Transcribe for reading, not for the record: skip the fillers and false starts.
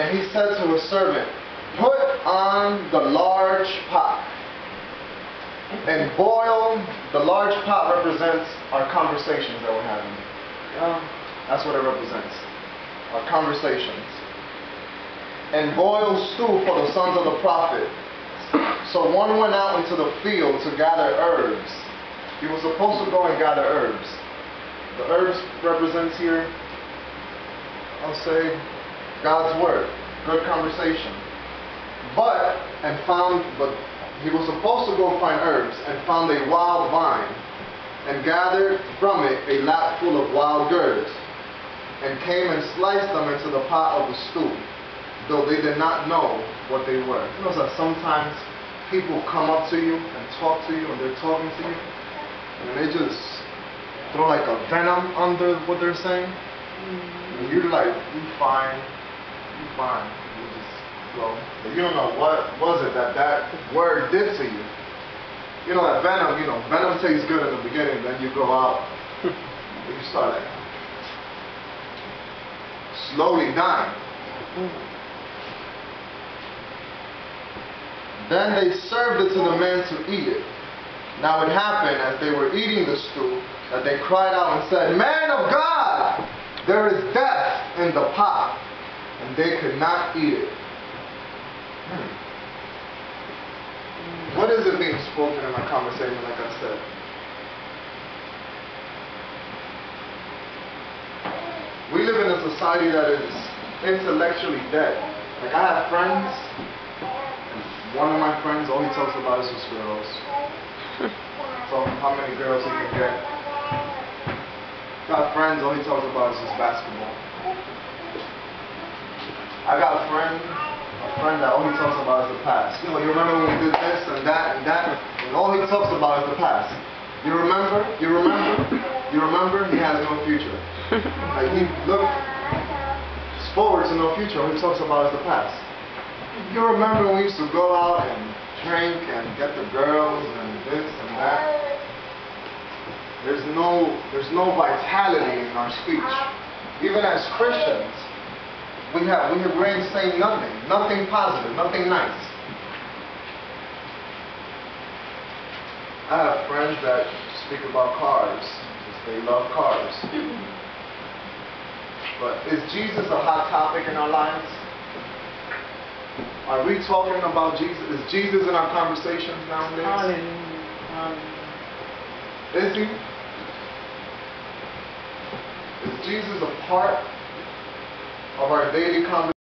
And he said to his servant, put on the large pot and boil. The large pot represents our conversations that we're having. That's what it represents. Our conversations. And boil stew for the sons of the prophet. So one went out into the field to gather herbs. He was supposed to go and gather herbs. The herbs represents here, I'll say, God's word, good conversation. But he was supposed to go find herbs and found a wild vine and gathered from it a lap full of wild gourds and came and sliced them into the pot of the stew, though they did not know what they were. You know that sometimes people come up to you and talk to you and they're talking to you and they just throw like a venom under what they're saying. And you're like, you fine. You just go. But you don't know what was it that word did to you. You know that venom, venom tastes good in the beginning, then you go out and you start like slowly dying. Then they served it to the men to eat it. Now it happened as they were eating the stew that they cried out and said, Man of God, there is death in the pot. And they could not eat it. What is it being spoken in our conversation, like I said? We live in a society that is intellectually dead. Like I have friends, and one of my friends, all he talks about is just girls. So how many girls he can get. Got friends, all he talks about is just basketball. I got a friend that all he talks about is the past. You remember when we did this and that and that? And all he talks about is the past. You remember? He has no future. Like he looks forward to no future. All he talks about is the past. You remember when we used to go out and drink and get the girls and this and that? There's no vitality in our speech. Even as Christians, we're saying nothing positive, nothing nice. I have friends that speak about cars, because they love cars. But is Jesus a hot topic in our lives? Are we talking about Jesus? Is Jesus in our conversations nowadays? Hallelujah. Is he? Is Jesus a part of our daily conversation?